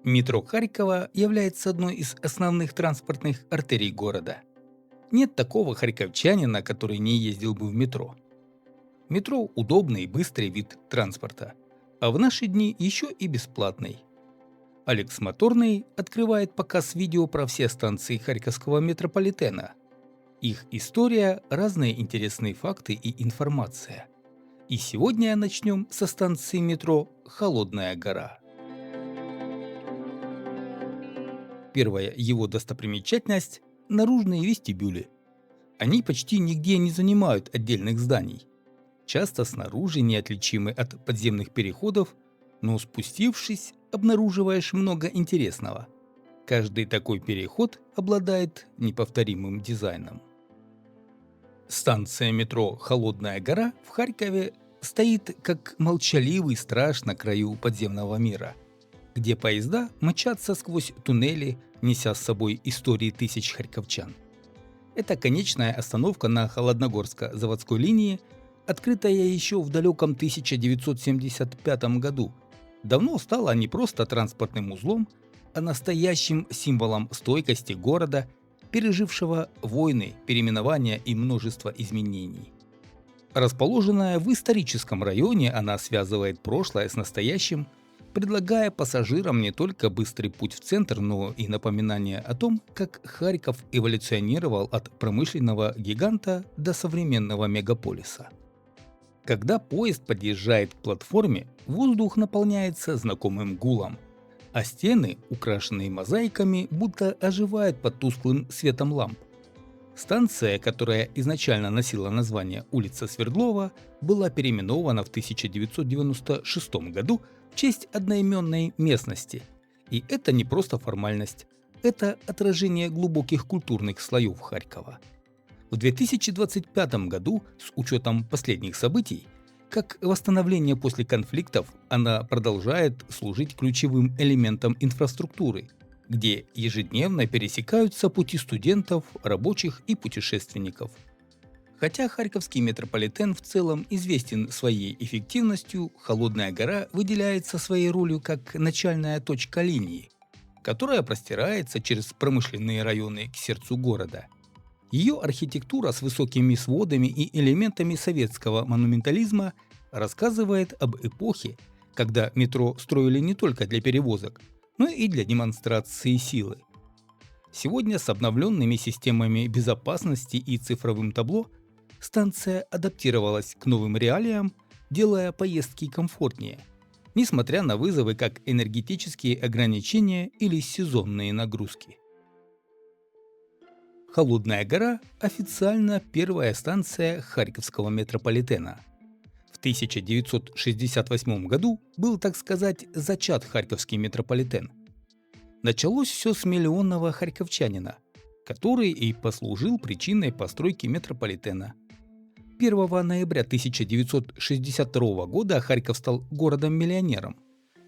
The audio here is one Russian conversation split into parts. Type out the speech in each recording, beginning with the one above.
Метро Харькова является одной из основных транспортных артерий города. Нет такого харьковчанина, который не ездил бы в метро. Метро – удобный и быстрый вид транспорта, а в наши дни еще и бесплатный. Алекс Моторный открывает показ видео про все станции Харьковского метрополитена. Их история, разные интересные факты и информация. И сегодня начнем со станции метро «Холодная гора». Первая его достопримечательность – наружные вестибюли. Они почти нигде не занимают отдельных зданий. Часто снаружи неотличимы от подземных переходов, но спустившись, обнаруживаешь много интересного. Каждый такой переход обладает неповторимым дизайном. Станция метро «Холодная гора» в Харькове стоит как молчаливый страж на краю подземного мира, где поезда мчатся сквозь туннели, неся с собой истории тысяч харьковчан. Это конечная остановка на Холодногорско-заводской линии, открытая еще в далеком 1975 году, давно стала не просто транспортным узлом, а настоящим символом стойкости города, пережившего войны, переименования и множество изменений. Расположенная в историческом районе, она связывает прошлое с настоящим, предлагая пассажирам не только быстрый путь в центр, но и напоминание о том, как Харьков эволюционировал от промышленного гиганта до современного мегаполиса. Когда поезд подъезжает к платформе, воздух наполняется знакомым гулом, а стены, украшенные мозаиками, будто оживают под тусклым светом ламп. Станция, которая изначально носила название улица Свердлова, была переименована в 1996 году в честь одноименной местности. И это не просто формальность, это отражение глубоких культурных слоев Харькова. В 2025 году, с учетом последних событий, как восстановление после конфликтов, она продолжает служить ключевым элементом инфраструктуры, где ежедневно пересекаются пути студентов, рабочих и путешественников. Хотя Харьковский метрополитен в целом известен своей эффективностью, Холодная гора выделяется своей ролью как начальная точка линии, которая простирается через промышленные районы к сердцу города. Ее архитектура с высокими сводами и элементами советского монументализма рассказывает об эпохе, когда метро строили не только для перевозок, но и для демонстрации силы. Сегодня с обновленными системами безопасности и цифровым табло станция адаптировалась к новым реалиям, делая поездки комфортнее, несмотря на вызовы как энергетические ограничения или сезонные нагрузки. Холодная гора – официально первая станция Харьковского метрополитена. В 1968 году был, так сказать, зачат Харьковский метрополитен. Началось все с миллионного харьковчанина, который и послужил причиной постройки метрополитена. 1 ноября 1962 года Харьков стал городом-миллионером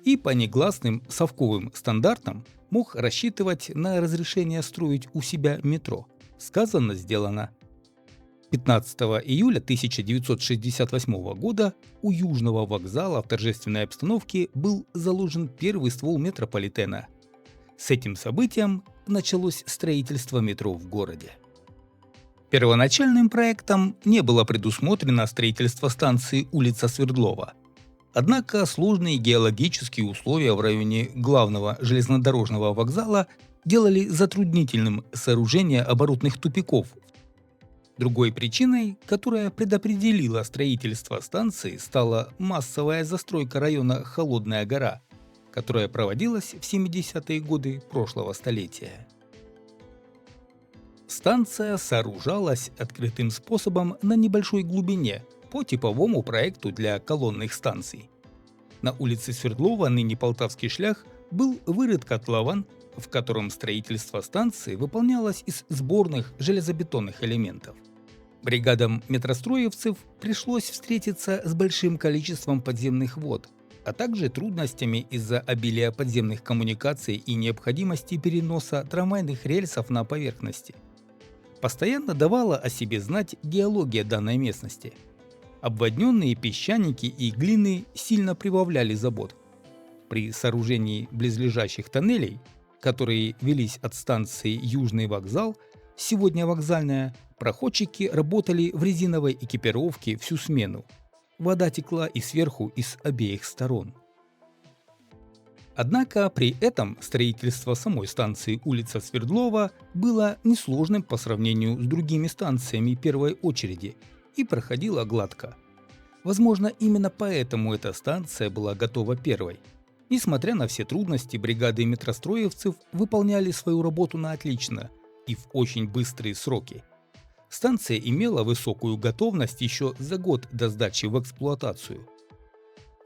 и по негласным совковым стандартам мог рассчитывать на разрешение строить у себя метро. Сказано, сделано. 15 июля 1968 года у Южного вокзала в торжественной обстановке был заложен первый ствол метрополитена. С этим событием началось строительство метро в городе. Первоначальным проектом не было предусмотрено строительство станции улица Свердлова. Однако сложные геологические условия в районе главного железнодорожного вокзала делали затруднительным сооружение оборотных тупиков. Другой причиной, которая предопределила строительство станции, стала массовая застройка района Холодная гора, которая проводилась в 70-е годы прошлого столетия. Станция сооружалась открытым способом на небольшой глубине по типовому проекту для колонных станций. На улице Свердлова, ныне Полтавский шлях, был вырыт котлован, в котором строительство станции выполнялось из сборных железобетонных элементов. Бригадам метростроевцев пришлось встретиться с большим количеством подземных вод, а также трудностями из-за обилия подземных коммуникаций и необходимости переноса трамвайных рельсов на поверхности. Постоянно давала о себе знать геология данной местности. Обводненные песчаники и глины сильно прибавляли забот. при сооружении близлежащих тоннелей, которые велись от станции Южный вокзал, сегодня вокзальная, проходчики работали в резиновой экипировке всю смену. Вода текла и сверху, и с обеих сторон. Однако при этом строительство самой станции улица Свердлова было несложным по сравнению с другими станциями первой очереди и проходило гладко. Возможно, именно поэтому эта станция была готова первой. Несмотря на все трудности, бригады метростроевцев выполняли свою работу на отлично и в очень быстрые сроки. Станция имела высокую готовность еще за год до сдачи в эксплуатацию.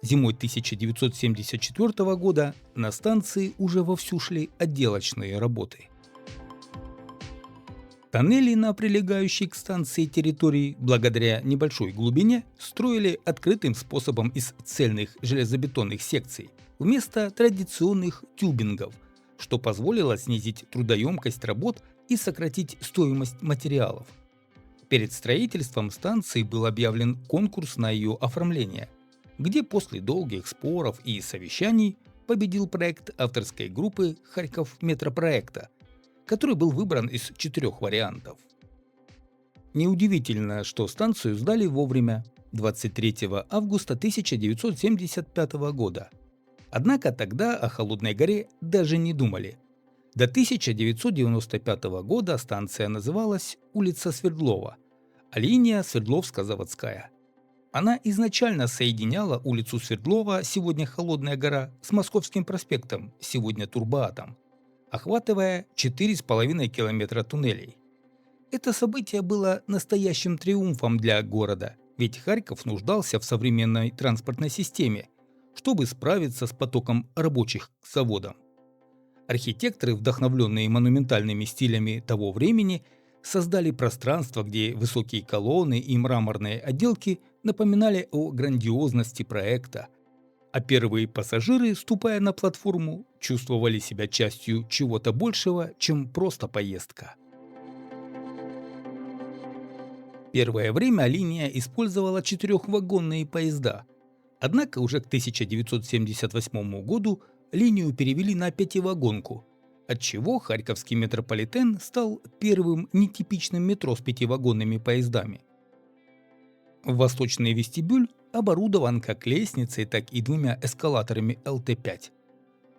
Зимой 1974 года на станции уже вовсю шли отделочные работы. Тоннели на прилегающей к станции территории благодаря небольшой глубине строили открытым способом из цельных железобетонных секций вместо традиционных тюбингов, что позволило снизить трудоемкость работ и сократить стоимость материалов. Перед строительством станции был объявлен конкурс на ее оформление, где после долгих споров и совещаний победил проект авторской группы «Харьков Метропроекта», который был выбран из 4 вариантов. Неудивительно, что станцию сдали вовремя, 23 августа 1975 года. Однако тогда о Холодной горе даже не думали. До 1995 года станция называлась улица Свердлова, а линия Свердловско-Заводская. Она изначально соединяла улицу Свердлова, сегодня Холодная гора, с Московским проспектом, сегодня Турбоатом, охватывая 4,5 километра туннелей. Это событие было настоящим триумфом для города, ведь Харьков нуждался в современной транспортной системе, чтобы справиться с потоком рабочих к заводам. Архитекторы, вдохновленные монументальными стилями того времени, создали пространство, где высокие колонны и мраморные отделки напоминали о грандиозности проекта, а первые пассажиры, ступая на платформу, чувствовали себя частью чего-то большего, чем просто поездка. Первое время линия использовала 4-вагонные поезда, однако уже к 1978 году линию перевели на 5-вагонку, отчего Харьковский метрополитен стал первым нетипичным метро с 5-вагонными поездами. Восточный вестибюль оборудован как лестницей, так и 2 эскалаторами ЛТ-5.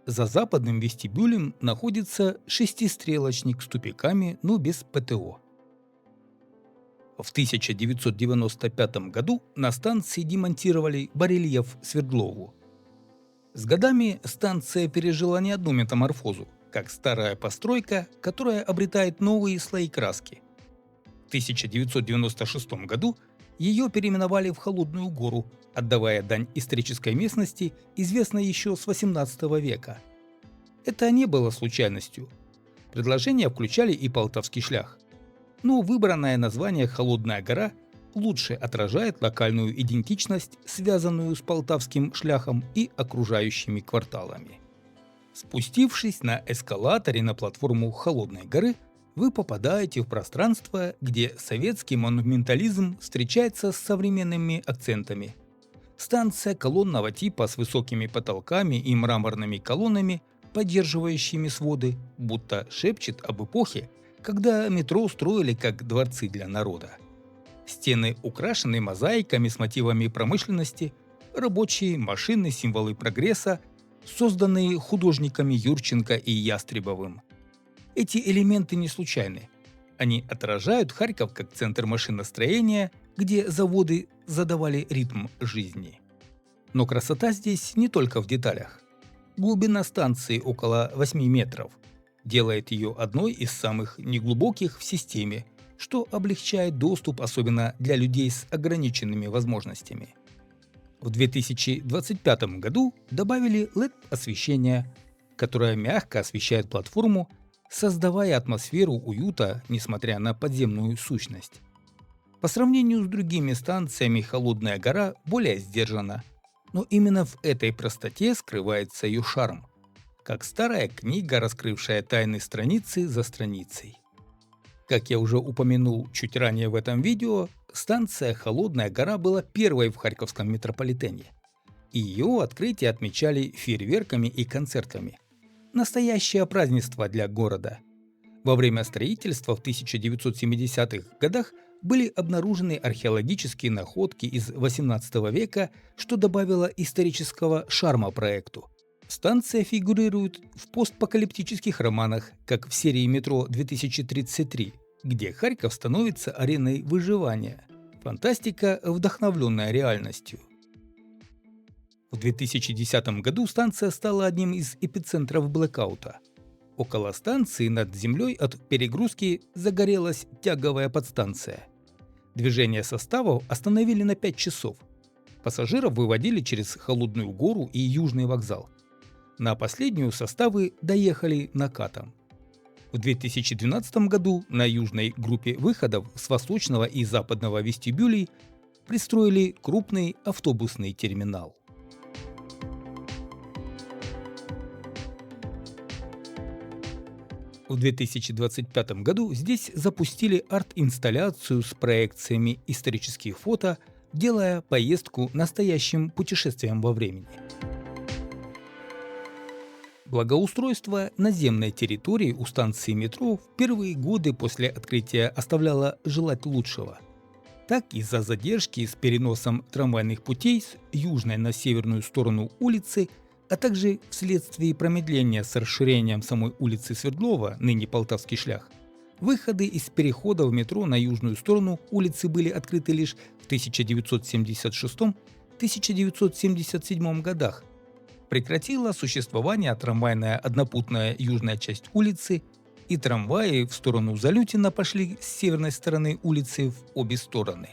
За западным вестибюлем находится шестистрелочник с тупиками, но без ПТО. В 1995 году на станции демонтировали барельеф Свердлову. С годами станция пережила не одну метаморфозу, как старая постройка, которая обретает новые слои краски. В 1996 году ее переименовали в Холодную гору, отдавая дань исторической местности, известной еще с XVIII века. Это не было случайностью. Предложения включали и Полтавский шлях. Но выбранное название «Холодная гора» лучше отражает локальную идентичность, связанную с Полтавским шляхом и окружающими кварталами. Спустившись на эскалаторе на платформу Холодной горы, вы попадаете в пространство, где советский монументализм встречается с современными акцентами. Станция колонного типа с высокими потолками и мраморными колоннами, поддерживающими своды, будто шепчет об эпохе, когда метро строили как дворцы для народа. Стены украшены мозаиками с мотивами промышленности, рабочие машины, символы прогресса, созданные художниками Юрченко и Ястребовым. Эти элементы не случайны. Они отражают Харьков как центр машиностроения, где заводы задавали ритм жизни. Но красота здесь не только в деталях. Глубина станции около 8 метров делает ее одной из самых неглубоких в системе, что облегчает доступ особенно для людей с ограниченными возможностями. В 2025 году добавили LED-освещение, которое мягко освещает платформу, создавая атмосферу уюта, несмотря на подземную сущность. По сравнению с другими станциями Холодная гора более сдержана, но именно в этой простоте скрывается ее шарм, как старая книга, раскрывшая тайны страницы за страницей. Как я уже упомянул чуть ранее в этом видео, станция Холодная гора была первой в Харьковском метрополитене. Ее открытие отмечали фейерверками и концертами. Настоящее празднество для города. Во время строительства в 1970-х годах были обнаружены археологические находки из XVIII века, что добавило исторического шарма проекту. Станция фигурирует в постапокалиптических романах, как в серии «Метро 2033», где Харьков становится ареной выживания. Фантастика, вдохновленная реальностью. В 2010 году станция стала одним из эпицентров блэкаута. Около станции над землей от перегрузки загорелась тяговая подстанция. Движение составов остановили на 5 часов. Пассажиров выводили через Холодную гору и Южный вокзал. На последнюю составы доехали накатом. В 2012 году на южной группе выходов с восточного и западного вестибюлей пристроили крупный автобусный терминал. В 2025 году здесь запустили арт-инсталляцию с проекциями исторических фото, делая поездку настоящим путешествием во времени. Благоустройство наземной территории у станции метро в первые годы после открытия оставляло желать лучшего. Так, из-за задержки с переносом трамвайных путей с южной на северную сторону улицы, а также вследствие промедления с расширением самой улицы Свердлова, ныне Полтавский шлях, выходы из перехода в метро на южную сторону улицы были открыты лишь в 1976-1977 годах. Прекратила существование трамвайная однопутная южная часть улицы, и трамваи в сторону Залютина пошли с северной стороны улицы в обе стороны.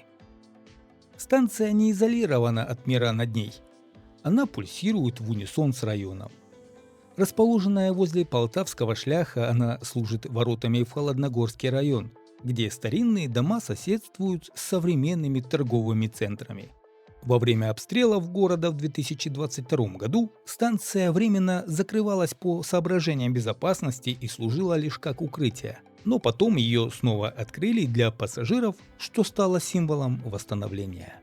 Станция не изолирована от мира над ней. Она пульсирует в унисон с районом. Расположенная возле Полтавского шляха, она служит воротами в Холодногорский район, где старинные дома соседствуют с современными торговыми центрами. Во время обстрелов города в 2022 году станция временно закрывалась по соображениям безопасности и служила лишь как укрытие. Но потом ее снова открыли для пассажиров, что стало символом восстановления.